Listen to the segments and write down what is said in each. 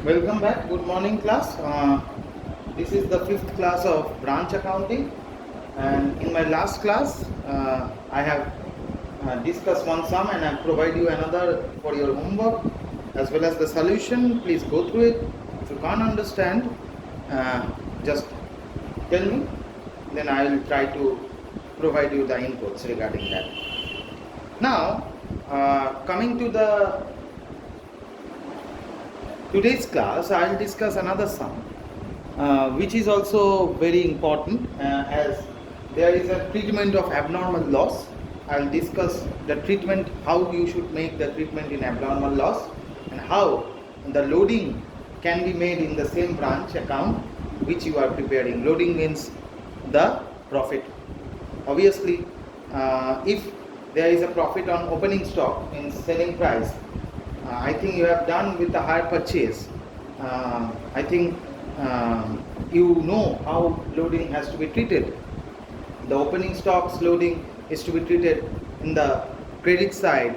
Welcome back. Good morning, class. This is the fifth class of branch accounting, and in my last class, I have discussed one sum and I provide you another for your homework as well as the solution. Please go through it. If you can't understand, just tell me. Then I will try to provide you the inputs regarding that. Now, coming to the today's class, I will discuss another sum, which is also very important as there is a treatment of abnormal loss. I will discuss the treatment, how you should make the treatment in abnormal loss, and how the loading can be made in the same branch account which you are preparing. Loading means the profit. Obviously, if there is a profit on opening stock in selling price, I think you have done with the hire purchase. I think you know how loading has to be treated. The opening stocks loading is to be treated in the credit side,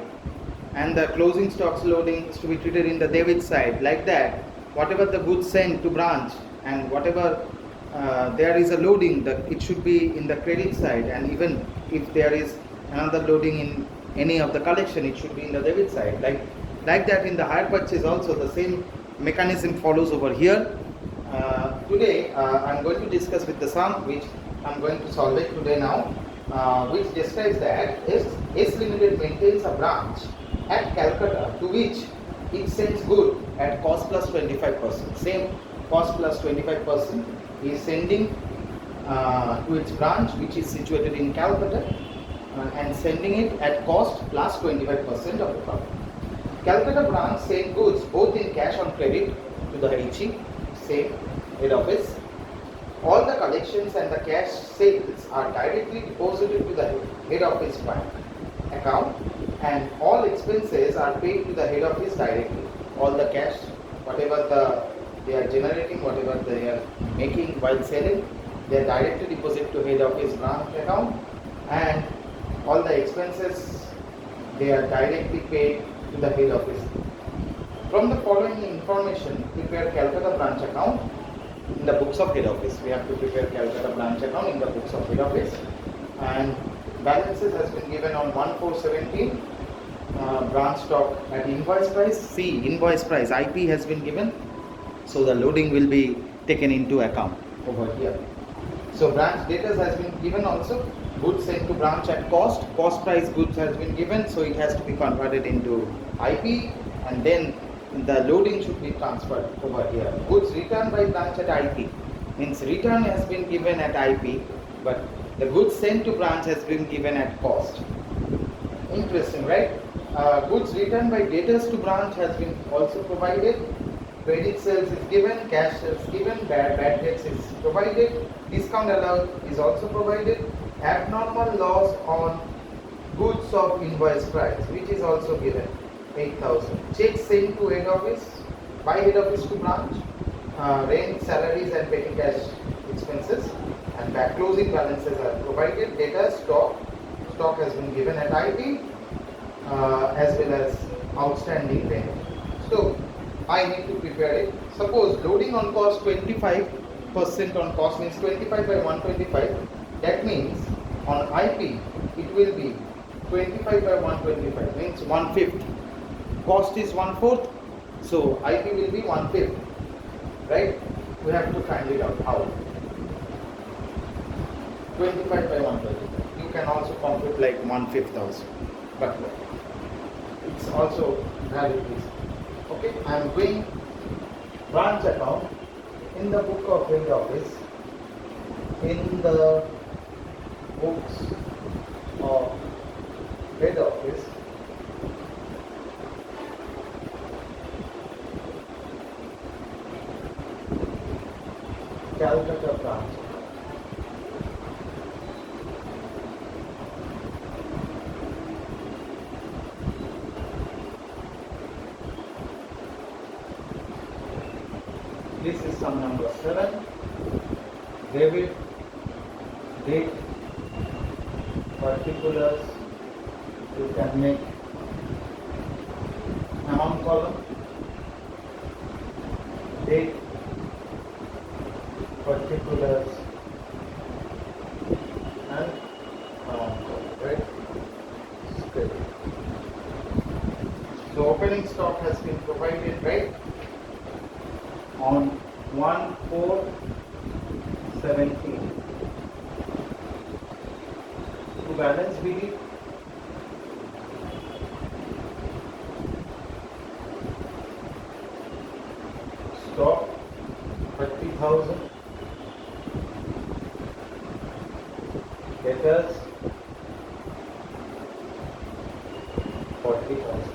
and the closing stocks loading is to be treated in the debit side. Like that, whatever the goods sent to branch and whatever there is a loading, it should be in the credit side, and even if there is another loading in any of the collection, it should be in the debit side. Like that in the hire purchase also the same mechanism follows over here. Today I am going to discuss with the sum which I am going to solve it today now, which describes that S Limited maintains a branch at Calcutta to which it sends good at cost plus 25%. Same cost plus 25% is sending to its branch which is situated in Calcutta and sending it at cost plus 25% of the profit. Calcutta branch sent goods both in cash on credit to the HE, same head office. All the collections and the cash sales are directly deposited to the head office bank account, and all expenses are paid to the head office directly. All the cash, whatever they are generating, whatever they are making while selling, they are directly deposited to head office branch account, and all the expenses they are directly paid to the head office. From the following information, prepare Calcutta branch account in the books of head office. We have to prepare Calcutta branch account in the books of head office, and balances has been given on 1/4/17. Branch stock at invoice price. See, invoice price IP has been given, so the loading will be taken into account over here. So branch debtors has been given also. Goods sent to branch at cost. Cost price goods has been given, so it has to be converted into IP, and then the loading should be transferred over here. Goods returned by branch at IP means return has been given at IP, but the goods sent to branch has been given at cost. Interesting, right? Goods returned by debtors to branch has been also provided. Credit sales is given, cash sales given, bad debts is provided, discount allowed is also provided. Abnormal loss on goods of invoice price, which is also given, 8,000. Checks sent to head office, by head office to branch, rent, salaries and petty cash expenses, and back closing balances are provided. Data stock has been given at IP, as well as outstanding rent. So I need to prepare it. Suppose loading on cost 25% on cost means 25 by 125. That means on IP it will be 25 by 125 means 1/5. Cost is 1/4, so IP will be 1/5. Right? We have to find it out how. 25 by 125. You can also compute like 1/5 also, but it's also valid. Okay, I am doing branch account in the book of head office, in the books of head office, Calcutta branch. This is sum number 7. Debit, date, particulars. You can make amount column, date, particulars, and right? Schedule. So opening stock has been provided, right, on 1/4/17. To balance BD, stock 30,000, debtors 40,000.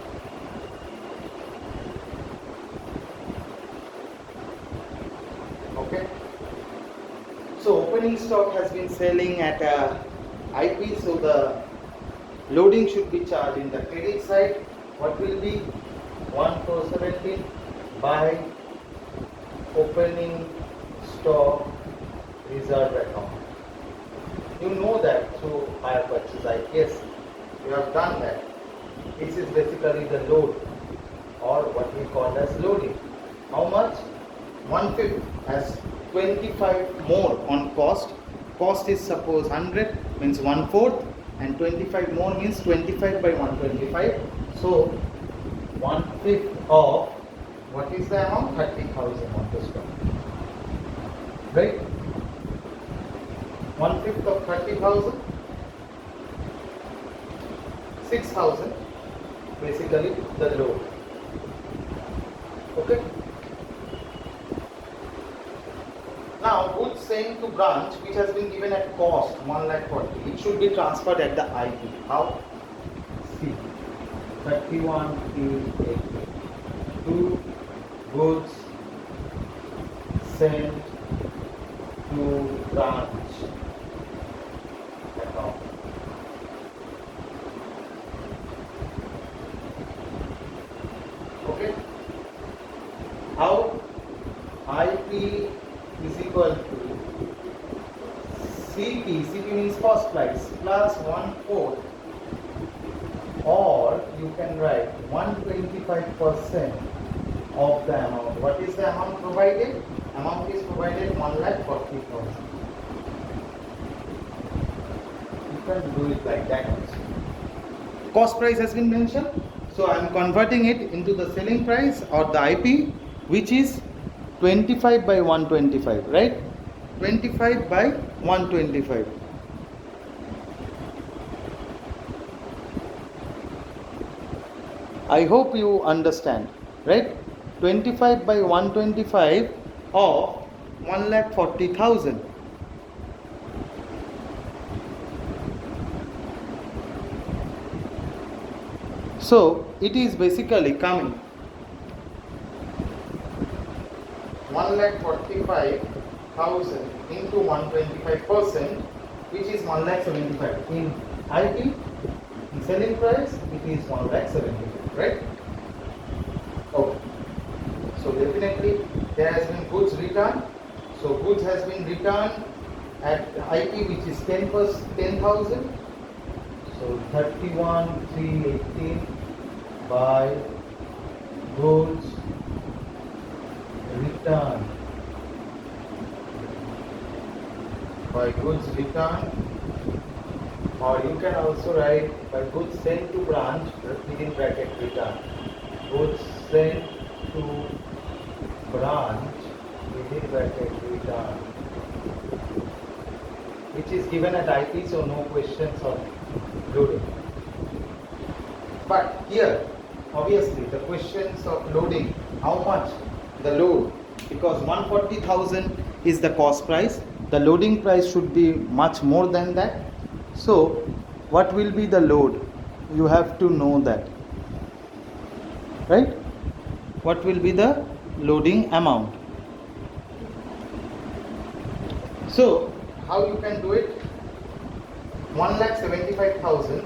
Okay. So opening stock has been selling at a IP, so the loading should be charged in the credit side. What will be 1/4/17 by opening stock reserve account. You know that through hire purchase. I guess you have done that. This is basically the load, or what we call as loading. How much? 1/5 as 25 more on cost. Cost is suppose 100 means 1/4, and 25 more means 25 by 125. So 1/5 of what is the amount? 30,000 on the stock. Right? 1/5 of 30,000, 6,000, basically the load. Okay. Now goods sent to branch which has been given at cost 1,40,000, it should be transferred at the IP. How? See, 31,380. Two goods sent to branch account. Okay. How? IP is equal to CP. CP means cost price plus 1/4, or you can write 125% of the amount. What is the amount provided? Amount is provided 1,40,000. You can do it like that also. Cost price has been mentioned, so I am converting it into the selling price or the IP, which is 25 by 125, right? 25 by 125. I hope you understand, right? 25 by 125 of 1,40,000. So it is basically coming 1,45,000 into 125%, which is 1,75,000. In IP, in selling price, it is 1,75,000, right? Okay. So definitely there has been goods returned. So goods has been returned at IP, which is 10,000. So 31,318 by goods returned. By goods returned, or you can also write by goods sent to branch within bracket return. Goods sent to branch within bracket return, which is given at IP, so no questions of loading. But here, obviously, the questions of loading, how much the load, because 140,000 is the cost price, the loading price should be much more than that. So, what will be the load? You have to know that, right? What will be the loading amount? So, how you can do it? 1,75,000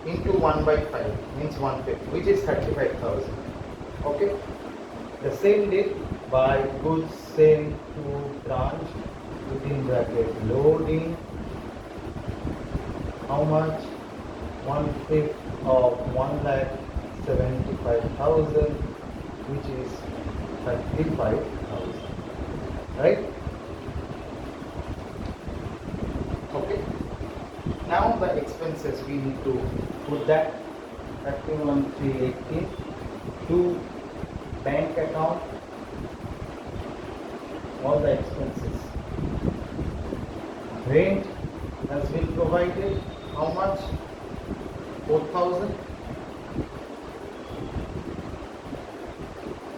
into 1/5 means 1/5, which is 35,000. Okay. The same date by goods sent to branch within bracket loading. How much? 1/5 of 1,75,000, which is 35,000. Right? Okay. Now the expenses we need to put that 31,318 to bank account, all the expenses. Rent has been provided. How much? 4,000.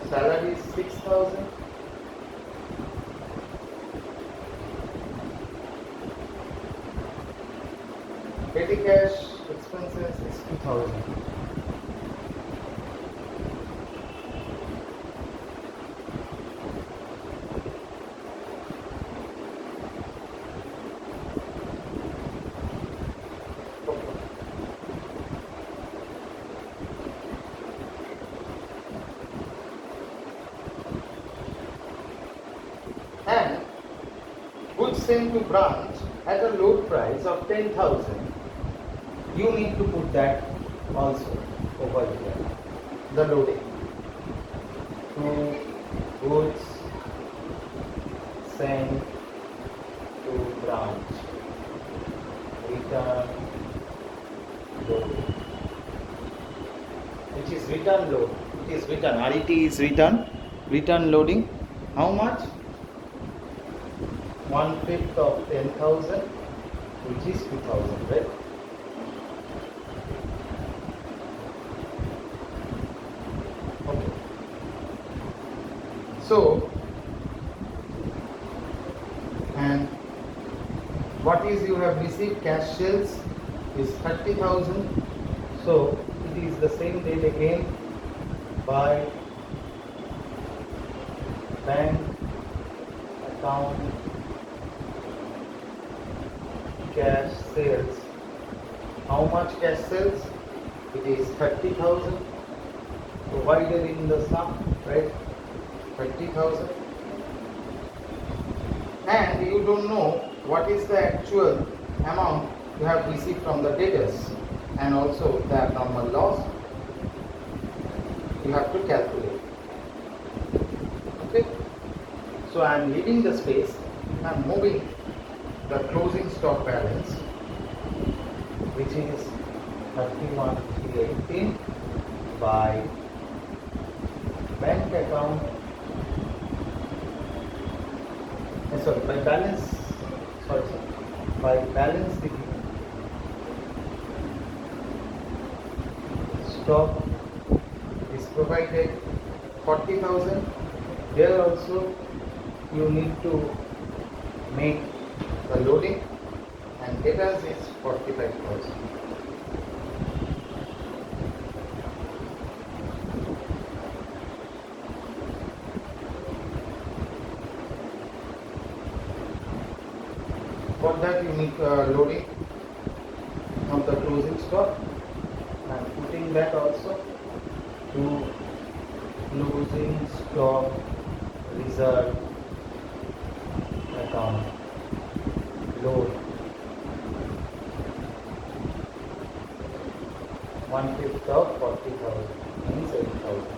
Salary is 6,000. Petty cash expenses is 2,000. And goods sent to branch at a load price of 10,000, you need to put that also over here, the loading. To goods sent to branch, return load, which is return load. It is return, RET is return loading. How much? 1/5 of 10,000, which is 2,000, right? Okay. So, and what is you have received cash sales is 30,000. So it is the same date again by bank account cash sales. How much cash sales? It is 30,000 provided in the sum, right? 30,000. And you don't know what is the actual amount you have received from the debtors and also the abnormal loss. You have to calculate. Okay? So I am leaving the space. I am moving the closing stock balance, which is 31,318 by bank account, by balance sheet. Stock is provided 40,000. There also you need to make the loading, and debtors is 45,000. For that you need loading of the closing stock and putting that also to closing stock reserve account load 1/5 of 40,000 means 8,000.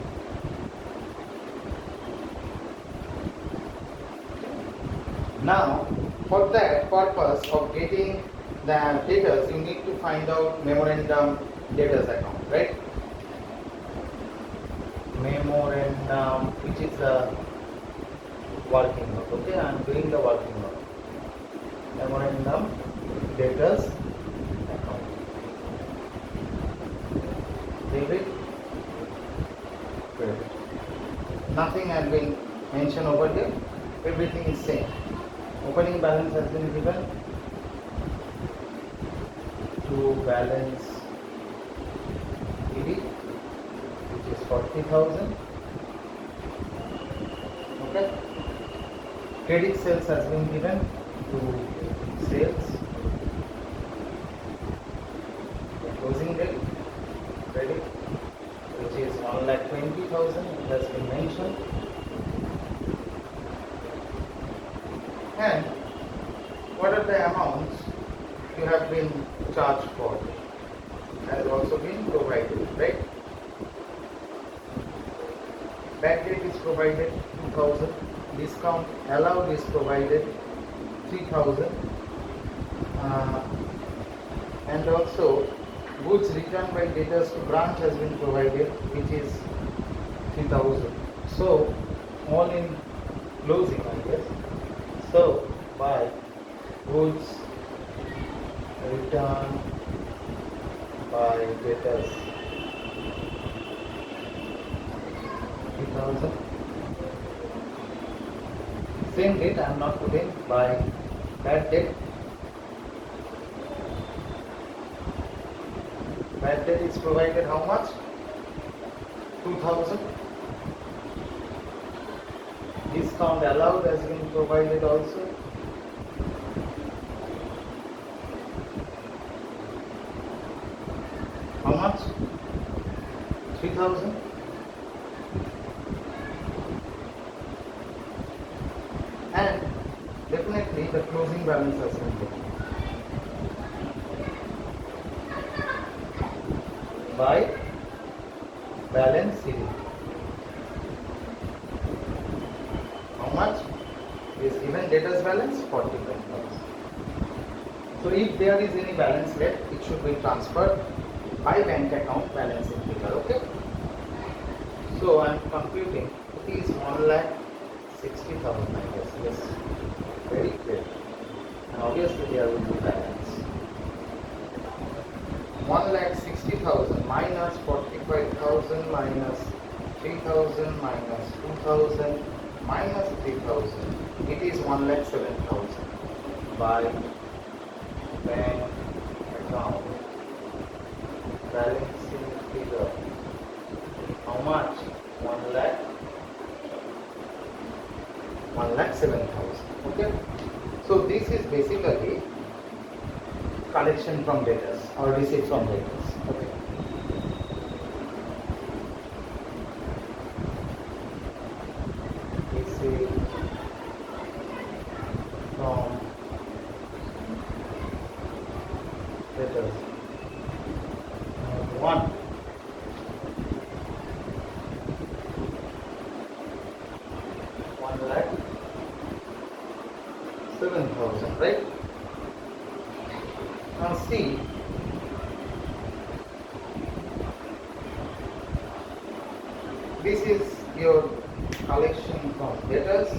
Now, for that purpose of getting the debtors, you need to find out memorandum debtors account, right? Memorandum, which is the working note. Okay, I am doing the working note. Memorandum debtors account. Debit, credit. Nothing has been mentioned over here. Everything is same. Opening balance has been given to balance ED, which is 40,000. Okay. Credit sales has been given to sales. The closing date credit, which is 1,20,000, it has been mentioned. And what are the amounts you have been charged for? Has also been provided, right? Back date is provided 2000, discount allowed is provided 3000, and also goods returned by debtors to branch has been provided, which is 3000. So all in closing, I guess. So by goods returned by debtors 3000. Same date I am not putting. By bad debt. Bad debt is provided how much? 2000. Discount allowed has been provided also. How much? 3000. And definitely the closing balance has been given by balance sheet. How much is given? Debtors balance 45,000. So if there is any balance left, it should be transferred by bank account balancing figure. Okay. So I am computing. It is 1,60,000. I guess. Yes. Very clear. And obviously there will be balance. 1,60,000 minus 45,000 minus 3,000 minus 2,000 minus 3,000. It is 1,07,000 by bank account balancing figure. How much? 1,07,000. Okay. So this is basically collection from debtors or receipt from debtors. Okay. Receipt from debtors. One. Lakh 7,000, right? Now see, this is your collection from debtors,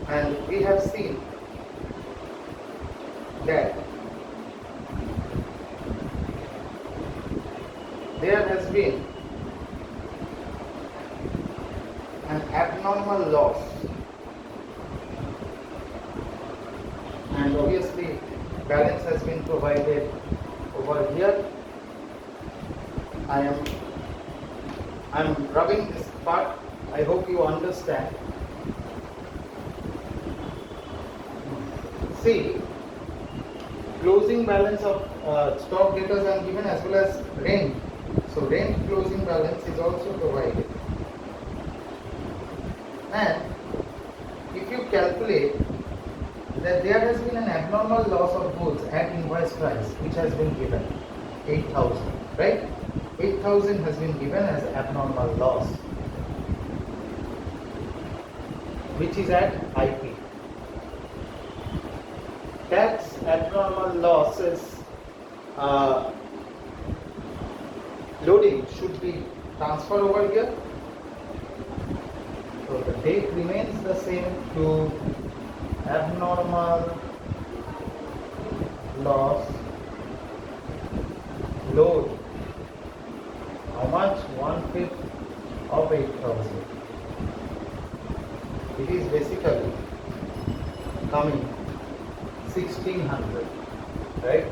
and we have seen that there has been an abnormal loss, and obviously balance has been provided over here. I am rubbing this part. I hope you understand. See, closing balance of stock debtors are given as well as rent. So rent closing balance is also provided. And if you calculate that there has been an abnormal loss of goods at invoice price, which has been given 8,000, right? 8,000 has been given as abnormal loss, which is at IP. Tax abnormal losses loading should be transferred over here. So the date remains the same to abnormal loss load. How much? 1/5 of 8,000. It is basically coming 1,600, right?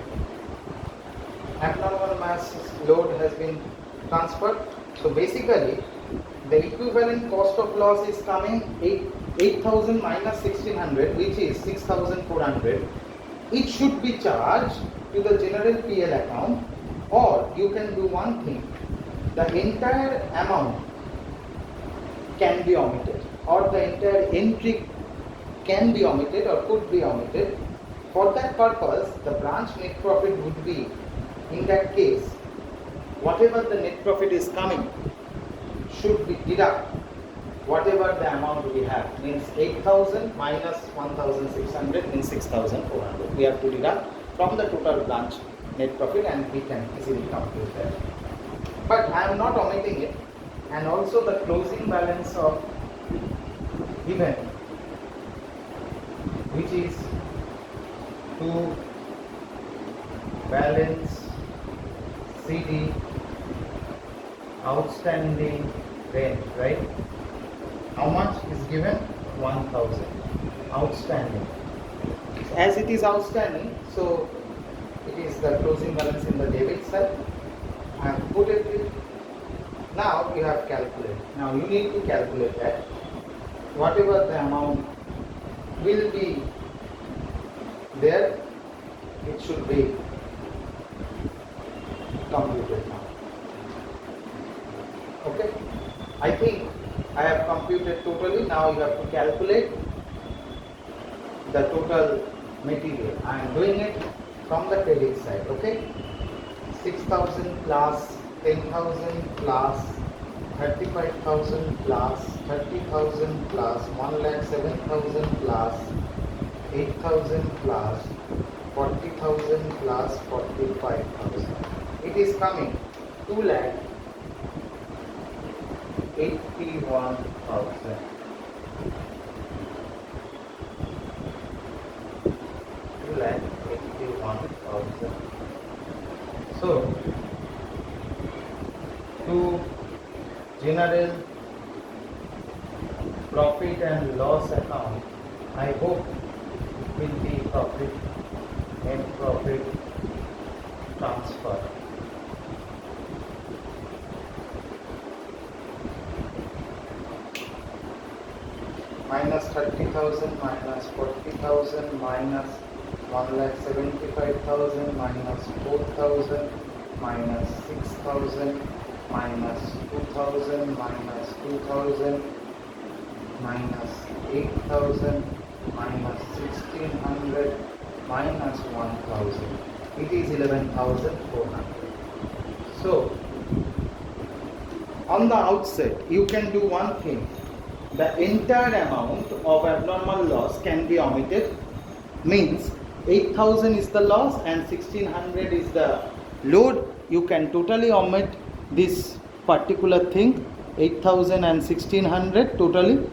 Abnormal mass load has been transferred. So basically, the equivalent cost of loss is coming 8,000 minus 1,600, which is 6,400. It should be charged to the general PL account, or you can do one thing. The entire amount can be omitted, or the entire entry can be omitted or could be omitted. For that purpose, the branch net profit would be, in that case, whatever the net profit is coming should be deduct whatever the amount we have, means 8,000 minus 1,600 means 6,400. We have to deduct from the total branch net profit and we can easily compute that. But I am not omitting it, and also the closing balance of given, which is to balance CD outstanding rent, right? How much is given? 1,000 outstanding. As it is outstanding, so it is the closing balance in the debit side. I have put it in. Now you have calculated. Now you need to calculate that whatever the amount will be there, it should be computed now. Okay, I think I have computed totally. Now you have to calculate the total material. I am doing it from the credit side. Okay, 6,000 plus 10,000 plus 35,000 plus 30,000 plus 1,07,000 plus 8,000 plus 40,000 plus 45,000. It is coming 2,81,000. So, to general profit and loss account, I hope will be profit and profit transfer. Minus 30,000 minus 40,000 minus 1,75,000 minus 4,000 minus 6,000 minus 2,000 minus 2,000 minus 8,000 minus 1,600 minus 1,000. It is 11,400. So, on the outset, you can do one thing. The entire amount of abnormal loss can be omitted. Means 8,000 is the loss and 1,600 is the load. You can totally omit this particular thing. 8,000 and 1,600 totally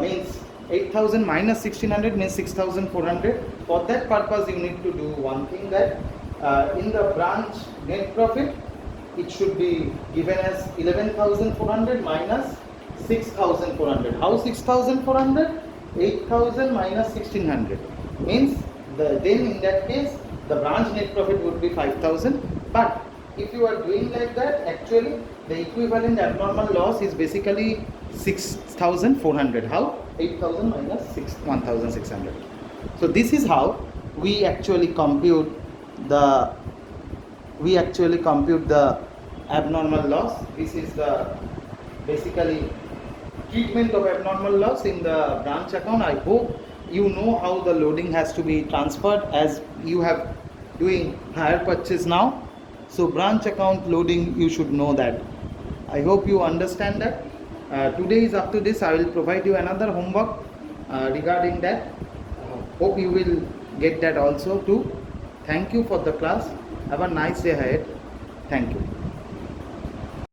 means 8,000 minus 1,600 means 6,400. For that purpose, you need to do one thing, that in the branch net profit, it should be given as 11,400 minus 6,400. How 6,400? 8,000 minus 1,600 means then in that case the branch net profit would be 5,000. But if you are doing like that, actually the equivalent abnormal loss is basically 6,400. How? 8,000 minus 1,600. So this is how we actually compute the abnormal loss. This is the basically treatment of abnormal loss in the branch account. I hope you know how the loading has to be transferred, as you have doing hire purchase now. So branch account loading, you should know that. I hope you understand that. Today is up to this. I will provide you another homework regarding that. Hope you will get that also too. Thank you for the class. Have a nice day ahead. Thank you.